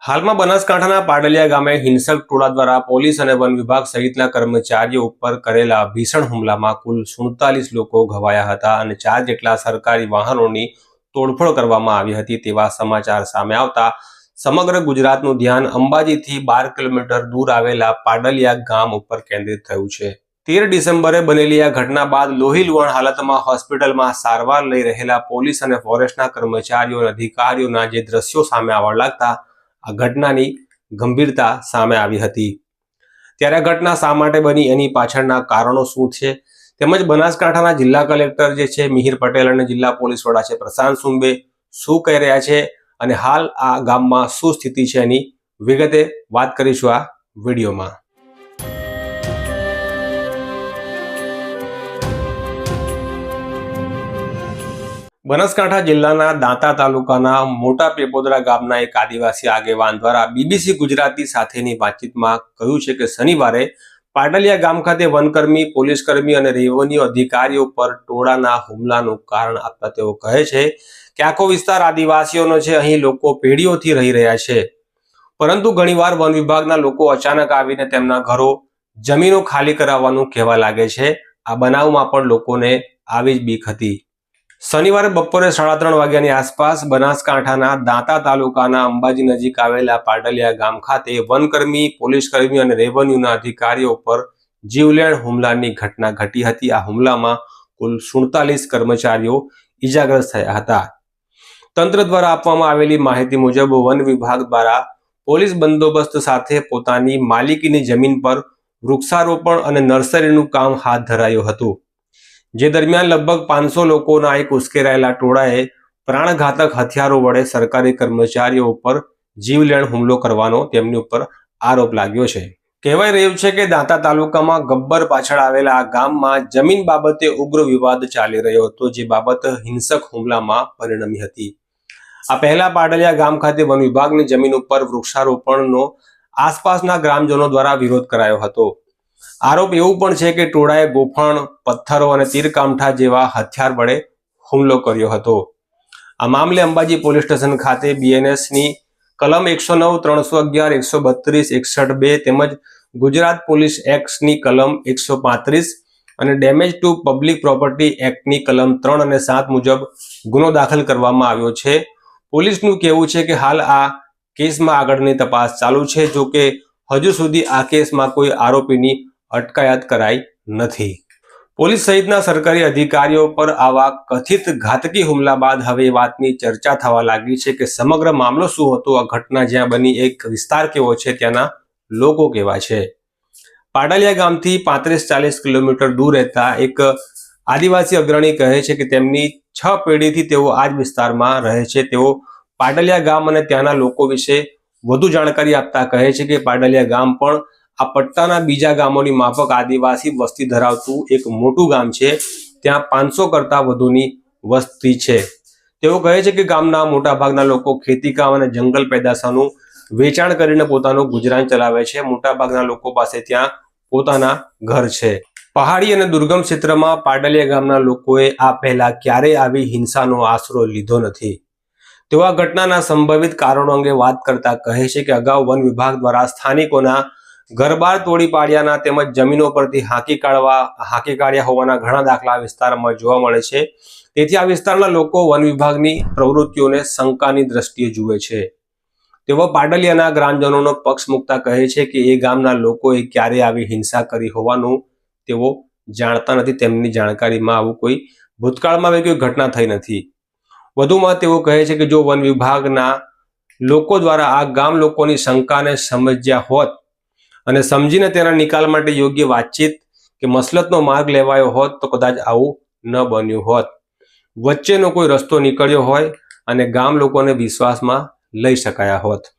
હાલમાં બનાસકાંઠાના પાડલિયા ગામે હિંસક ટોળા દ્વારા પોલીસ અને વન વિભાગ સહિતના કર્મચારીઓ ઉપર કરેલા ભીષણ હુમલામાં કુલ 47 લોકો ઘવાયા હતા અને 4 જેટલા સરકારી વાહનોની તોડફોડ કરવામાં આવી હતી તેવા સમાચાર સામે આવતા સમગ્ર ગુજરાતનું ધ્યાન અંબાજીથી 12 કિલોમીટર દૂર આવેલા પાડલિયા ગામ ઉપર કેન્દ્રિત થયું છે। 13 ડિસેમ્બરે બનેલી આ ઘટના બાદ લોહીલુહાણ હાલતમાં હોસ્પિટલમાં સારવાર લઈ રહેલા પોલીસ અને ફોરેસ્ટના કર્મચારીઓ અને અધિકારીઓના જે દ્રશ્યો સામે આવવા લાગતા આ ઘટનાની ગંભીરતા સામે આવી હતી। ત્યારે આ ઘટના શા માટે બની એની પાછળના કારણો શું છે તેમજ બનાસકાંઠાના જિલ્લા કલેક્ટર જે છે મિહિર પટેલ અને જિલ્લા પોલીસ વડા છે પ્રશાંત સુંબે શું કહી રહ્યા છે અને હાલ આ ગામમાં શું સ્થિતિ છે એની વિગતે વાત કરીશું આ વિડીયોમાં। બનાસકાંઠા જિલ્લાના દાંતા તાલુકાના મોટા પેપોદરા ગામના એક આદિવાસી આગેવાન દ્વારા બીબીસી ગુજરાતી સાથેની વાતચીતમાં કહ્યું છે કે શનિવારે પાડલિયા ગામ ખાતે વનકર્મી, પોલીસકર્મી અને રેવન્યુ અધિકારીઓ પર ટોળાના હુમલાનું કારણ આપતા તેઓ કહે છે કે આખો વિસ્તાર આદિવાસીઓનો છે, અહીં લોકો પેઢીઓથી રહી રહ્યા છે, પરંતુ ઘણીવાર વન વિભાગના લોકો અચાનક આવીને તેમના ઘરો, જમીનો ખાલી કરાવવાનું કહેવા લાગે છે। આ બનાવમાં પણ લોકોને આવી જ બીક હતી। શનિવારે બપોરે 3:30 વાગ્યાની આસપાસ બનાસકાંઠાના દાંતા તાલુકાના અંબાજી નજીક આવેલા પાડલિયા ગામ ખાતે વનકર્મી, પોલીસકર્મી અને રેવન્યુના અધિકારીઓ પર જીવલેણ હુમલાની ઘટના ઘટી હતી। આ હુમલામાં કુલ 47 કર્મચારીઓ ઈજાગ્રસ્ત થયા હતા। તંત્ર દ્વારા આપવામાં આવેલી માહિતી મુજબ વન વિભાગ દ્વારા પોલીસ બંદોબસ્ત સાથે પોતાની માલિકીની જમીન પર વૃક્ષારોપણ અને નર્સરીનું કામ હાથ ધરાયું હતું, જે દરમિયાન લગભગ 500 લોકોના એક ઉશ્કેરાયેલા ટોળાએ પ્રાણઘાતક હથિયારો વડે સરકારી કર્મચારીઓ ઉપર જીવલેણ હુમલો કરવાનો તેમની ઉપર આરોપ લાગ્યો છે। કહેવાય રહ્યું છે કે દાંતા તાલુકામાં ગબ્બર પાછળ આવેલા આ ગામમાં જમીન બાબતે ઉગ્ર વિવાદ ચાલી રહ્યો હતો, જે બાબત હિંસક હુમલામાં પરિણમી હતી। આ પહેલા પાડલિયા ગામ ખાતે વન વિભાગની જમીન ઉપર વૃક્ષારોપણનો આસપાસના ગ્રામજનો દ્વારા વિરોધ કરાયો હતો। આરોપ એવું પણ છે કે ટોળાએ ગોફણ, પથ્થરો અને તીરકામઠા જેવા હથિયાર વડે હુમલો કર્યો હતો। આ મામલે અંબાજી પોલીસ સ્ટેશન ખાતે બીએનએસની કલમ 109, 311, 132, 61(2) તેમજ ગુજરાત પોલીસ એક્ટની કલમ 135 અને ડેમેજ ટુ પબ્લિક પ્રોપર્ટી એક્ટની કલમ 3 અને 7 મુજબ ગુનો દાખલ કરવામાં આવ્યો છે। પોલીસનું કહેવું છે કે હાલ આ કેસમાં આગળની તપાસ ચાલુ છે, જો કે હજુ સુધી આ કેસમાં કોઈ આરોપીની અટકાયત કરાઈ નથી। પોલીસ સહિતના સરકારી અધિકારીઓ પર આવા કથિત ઘાતકી હુમલા બાદ હવે વાતની ચર્ચા થવા લાગી છે કે સમગ્ર મામલો શું હતો, આ ઘટના જ્યાં બની એક વિસ્તાર કેવો છે, ત્યાંના લોકો કેવા છે। પાડલિયા ગામથી 35-40 કિલોમીટર દૂર રહેતા એક આદિવાસી અગ્રણી કહે છે કે તેમની 6 પેઢીથી તેઓ આ જ વિસ્તારમાં રહે છે। તેઓ પાડલિયા ગામ અને ત્યાંના લોકો વિશે વધુ જાણકારી આપતા કહે છે કે પાડલિયા ગામ પણ આ પટ્ટાના બીજા ગામોની માફક આદિવાસી વસ્તી ધરાવતું એક મોટું ગામ છે। ત્યાં 500 કરતા વધુની વસ્તી છે। તેઓ કહે છે કે ગામના મોટાભાગના લોકો ખેતીકામ અને જંગલ પેદાશોનું વેચાણ કરીને પોતાનું ગુજરાન ચલાવે છે। મોટાભાગના લોકો પાસે ત્યાં પોતાના ઘર છે। પહાડી અને દુર્ગમ ક્ષેત્રમાં પાડલિયા ગામના લોકોએ આ પહેલા ક્યારેય આવી હિંસાનો આશરો લીધો નથી। તેઓ આ ઘટનાના સંભવિત કારણો અંગે વાત કરતા કહે છે કે અગાઉ વન વિભાગ દ્વારા સ્થાનિકોના ઘરબાર તોડી પાડ્યાના તેમજ જમીનો પરથી હાંકી કાઢ્યા હોવાના ઘણા દાખલા વિસ્તારમાં જોવા મળે છે। તેથી આ વિસ્તારના લોકો વન વિભાગની પ્રવૃત્તિઓને શંકાની દ્રષ્ટિએ જુએ છે। તેઓ પાડલિયાના ગ્રામજનોનો પક્ષ મૂકતા કહે છે કે એ ગામના લોકોએ ક્યારે આવી હિંસા કરી હોવાનું તેઓ જાણતા નથી। તેમની જાણકારીમાં આવું કોઈ ભૂતકાળમાં આવી કોઈ ઘટના થઈ નથી। વધુમાં તેઓ કહે છે કે જો વન વિભાગના લોકો દ્વારા આ ગામ લોકોની શંકાને સમજ્યા હોત અને સમજીને તેના નિકાલ માટે યોગ્ય વાતચીત કે મસલતનો માર્ગ લેવાયો હોત તો કદાચ આવું ન બન્યું હોત, વચ્ચેનો કોઈ રસ્તો નીકળ્યો હોય અને ગામ લોકોને વિશ્વાસમાં લઈ શકાયા હોત।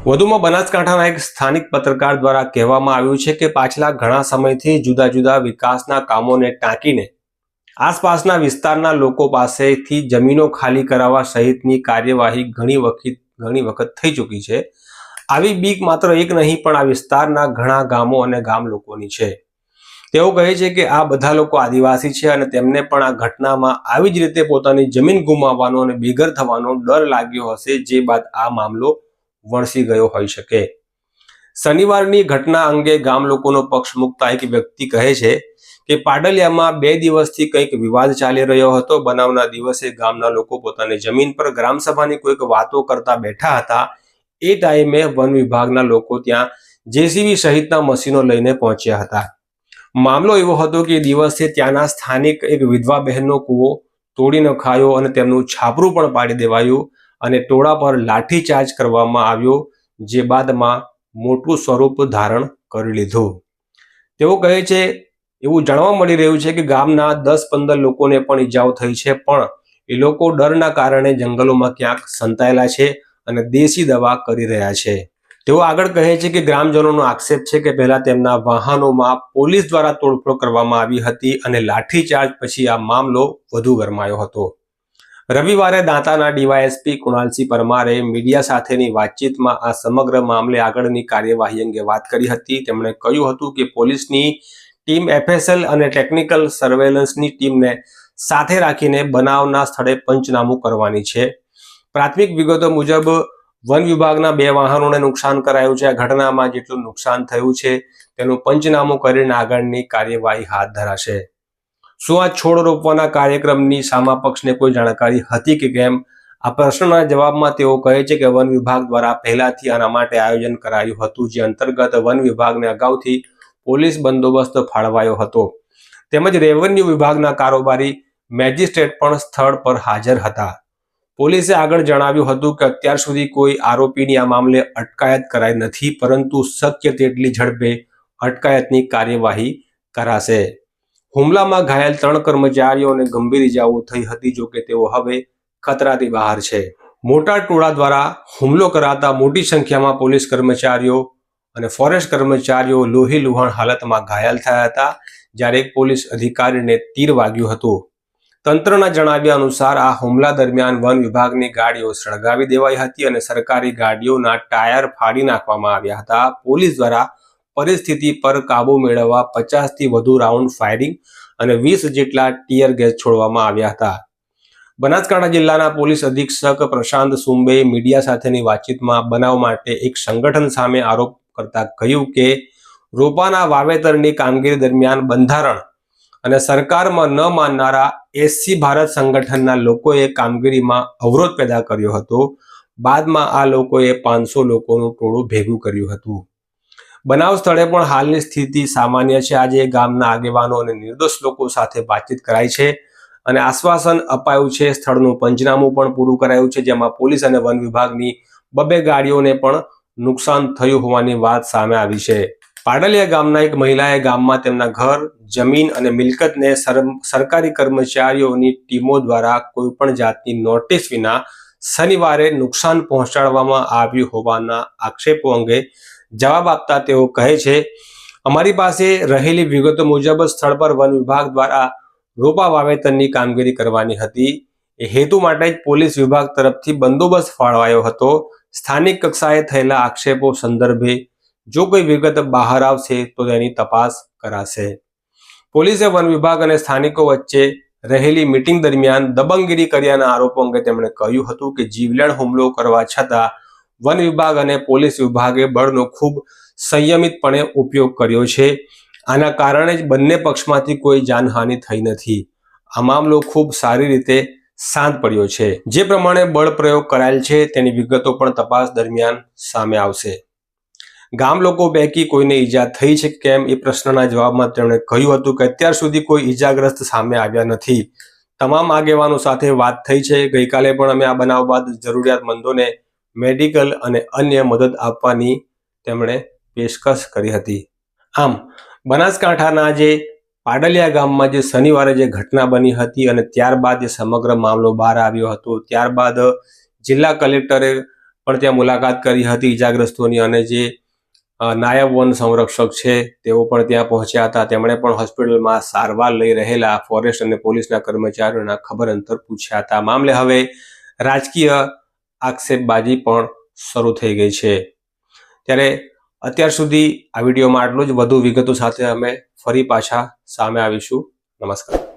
વધુમાં બનાસકાંઠાના એક સ્થાનિક પત્રકાર દ્વારા કહેવામાં આવ્યું છે કે પાછલા ઘણા સમયથી જુદા જુદા વિકાસના કામોને ટાંકીને આસપાસના વિસ્તારના લોકો પાસેથી જમીનો ખાલી કરાવવા સહિતની કાર્યવાહી ઘણી વખત થઈ ચૂકી છે। આવી બીક માત્ર એક નહીં પણ આ વિસ્તારના ઘણા ગામો અને ગામ લોકોની છે। તેઓ કહે છે કે આ બધા લોકો આદિવાસી છે અને તેમને પણ આ ઘટનામાં આવી જ રીતે પોતાની જમીન ગુમાવવાનો અને બેઘર થવાનો ડર લાગ્યો હશે, જે બાદ આ મામલો વણસી ગયો હોઈ શકે। શનિવારની ઘટના અંગે ગામ લોકોનો પક્ષ મૂકતા એક વ્યક્તિ કહે છે કે પાડલિયામાં 2 દિવસથી કંઈક વિવાદ ચાલી રહ્યો હતો। બનાવના દિવસે ગામના લોકો પોતાની જમીન પર ગ્રામસભાની કોઈક વાતો કરતા બેઠા હતા। એ ટાઈમે વન વિભાગના લોકો ત્યાં જેસીબી સહિતના મશીનો લઈને પહોંચ્યા હતા। મામલો એવો હતો કે દિવસે ત્યાંના સ્થાનિક એક વિધવા બહેનનો કૂવો તોડી નખાયો અને તેમનું છાપરું પણ પાડી દેવાયું અને ટોળા પર લાઠીચાર્જ કરવામાં આવ્યો, જે બાદમાં મોટું સ્વરૂપ ધારણ કરી લીધું। તેઓ કહે છે એવું જાણવા મળી રહ્યું છે કે ગામના 10-15 લોકોને પણ ઈજાઓ થઈ છે, પણ એ લોકો ડરના કારણે જંગલોમાં ક્યાંક સંતાયેલા છે અને દેશી દવા કરી રહ્યા છે। તેઓ આગળ કહે છે કે ગ્રામજનોનો આક્ષેપ છે કે પહેલા તેમના વાહનોમાં પોલીસ દ્વારા તોડફોડ કરવામાં આવી હતી અને લાઠીચાર્જ પછી આ મામલો વધુ ગરમાયો હતો। રવિવારે દાંતાના ડીવાયએસપી કુણાલસિંહ પરમારે મીડિયા સાથેની વાતચીતમાં આ સમગ્ર મામલે આગળની કાર્યવાહી અંગે વાત કરી હતી। તેમણે કહ્યું હતું કે પોલીસની ટીમ એફએસએલ અને ટેકનિકલ સર્વેલન્સની ટીમને સાથે રાખીને બનાવના સ્થળે પંચનામું કરવાની છે। પ્રાથમિક વિગતો મુજબ વન વિભાગના 2 વાહનોને નુકસાન કરાયું છે। આ ઘટનામાં જેટલું નુકસાન થયું છે તેનું પંચનામું કરીને આગળની કાર્યવાહી હાથ ધરાશે। શું આ છોડ રોપવાના કાર્યક્રમની સામા પક્ષને કોઈ જાણકારી હતી કે કેમ? આ પ્રશ્નના જવાબમાં તેઓ કહે છે કે વન વિભાગ દ્વારા પહેલાથી આના માટે આયોજન કરાયું હતું, જે અંતર્ગત વન વિભાગને અગાઉથી પોલીસ બંદોબસ્ત ફાળવાયો હતો તેમજ રેવન્યુ વિભાગના કારોબારી મેજિસ્ટ્રેટ પણ સ્થળ પર હાજર હતા। પોલીસે આગળ જણાવ્યું હતું કે અત્યાર સુધી કોઈ આરોપીની આ મામલે અટકાયત કરાઈ નથી, પરંતુ શક્ય તેટલી ઝડપે અટકાયતની કાર્યવાહી કરાશે। હુમલામાં ઘાયલ 3 કર્મચારીઓને ગંભીર ઇજાઓ થઈ હતી, જોકે તેઓ હવે ખતરાથી બહાર છે। મોટા ટોળા દ્વારા હુમલો કરાતા મોટી સંખ્યામાં પોલીસ કર્મચારીઓ અને ફોરેસ્ટ કર્મચારીઓ લોહીલુહાણ હાલતમાં ઘાયલ થયા હતા, જ્યારે એક પોલીસ અધિકારીને તીર વાગ્યું હતું। તંત્રના જણાવ્યા અનુસાર આ હુમલા દરમિયાન વન વિભાગની ગાડીઓ સળગાવી દેવાઈ હતી અને સરકારી ગાડીઓના ટાયર ફાડી નાખવામાં આવ્યા હતા। પોલીસ દ્વારા પરિસ્થિતિ પર કાબુ મેળવવા 50થી વધુ રાઉન્ડ ફાયરિંગ અને 20 જેટલા ટીયર ગેસ છોડવામાં આવ્યા હતા। બનાસકાંઠા જિલ્લાના પોલીસ અધિક્ષક પ્રશાંત સુંબેએ મીડિયા સાથેની વાતચીતમાં બનાવ માટે એક સંગઠન સામે આરોપ કરતા કહ્યું કે રોપાના વાવેતરની કામગીરી દરમિયાન બંધારણ અને સરકારમાં ન માનનારા એસસી ભારત સંગઠનના લોકોએ કામગીરીમાં અવરોધ પેદા કર્યો હતો। બાદમાં આ લોકોએ 500 લોકોનું ટોળું ભેગું કર્યું હતું। બનાવ સ્થળે પણ હાલની સ્થિતિ સામાન્ય છે। આજે ગામના આગેવાનો અને નિર્દોષ લોકો સાથે વાતચીત કરાઈ છે અને આશ્વાસન અપાયું છે। સ્થળનું પંચનામું પણ પૂરું કરાયું છે, જેમાં પોલીસ અને વન વિભાગની 2 ગાડીઓને પણ નુકસાન થયું હોવાની વાત સામે આવી છે। પાડલિયા ગામના એક મહિલાએ ગામમાં તેમના ઘર, જમીન અને મિલકતને સરકારી કર્મચારીઓની ટીમો દ્વારા કોઈપણ જાતની નોટિસ વિના શનિવારે નુકસાન પહોંચાડવામાં આવ્યું હોવાના આક્ષેપો અંગે જવાબ આપતા તેઓ કહે છે, અમારી પાસે રહેલી વિગતો મુજબ સ્થળ પર વન વિભાગ દ્વારા રોપા વાવેતરની કામગીરી કરવાની હતી। એ હેતુ માટે જ પોલીસ વિભાગ તરફથી બંદોબસ્ત ફાળવાયો હતો। સ્થાનિક કક્ષાએ થયેલા આક્ષેપો સંદર્ભે જો કોઈ વિગત બહાર આવશે તો તેની તપાસ કરાશે। પોલીસે વન વિભાગ અને સ્થાનિકો વચ્ચે રહેલી મીટિંગ દરમિયાન દબંગગીરી કર્યાના આરોપો અંગે તેમણે કહ્યું હતું કે જીવલેણ હુમલો કરવા છતાં વન વિભાગ અને પોલીસ વિભાગે બળનો ખૂબ સંયમિતપણે ઉપયોગ કર્યો છે। આના કારણે જ બંને પક્ષમાંથી કોઈ જાનહાનિ થઈ નથી। આ મામલો ખૂબ સારી રીતે શાંત પડ્યો છે। જે પ્રમાણે બળ પ્રયોગ કરાયેલ છે તેની વિગતો પણ તપાસ દરમિયાન સામે આવશે। ગામ લોકો પૈકી કોઈને ઈજા થઈ છે કેમ એ પ્રશ્નના જવાબમાં તેમણે કહ્યું હતું કે અત્યાર સુધી કોઈ ઈજાગ્રસ્ત સામે આવ્યા નથી। તમામ આગેવાનો સાથે વાત થઈ છે। ગઈકાલે પણ અમે આ બનાવ બાદ જરૂરિયાતમંદોને મેડિકલ અને અન્ય મદદ આપવાની તેમણે પેશકશ કરી હતી। આમ બનાસકાંઠાના જે પાડલિયા ગામમાં જે શનિવારે જે ઘટના બની હતી અને ત્યારબાદ જે સમગ્ર મામલો બહાર આવ્યો હતો, ત્યારબાદ જિલ્લા કલેક્ટરે પણ ત્યાં મુલાકાત કરી હતી ઈજાગ્રસ્તોની અને જે નાયબ વન સંરક્ષક છે તેઓ પણ ત્યાં પહોંચ્યા હતા। તેમણે પણ હોસ્પિટલમાં સારવાર લઈ રહેલા ફોરેસ્ટ અને પોલીસના કર્મચારીઓના ખબર અંતર પૂછ્યા હતા। મામલે હવે રાજકીય આક્ષેપબાજી પણ શરૂ થઈ ગઈ છે। ત્યારે અત્યાર સુધી આ વિડીયોમાં આટલું જ। વધુ વિગતો સાથે અમે ફરી પાછા સામે આવીશું। નમસ્કાર।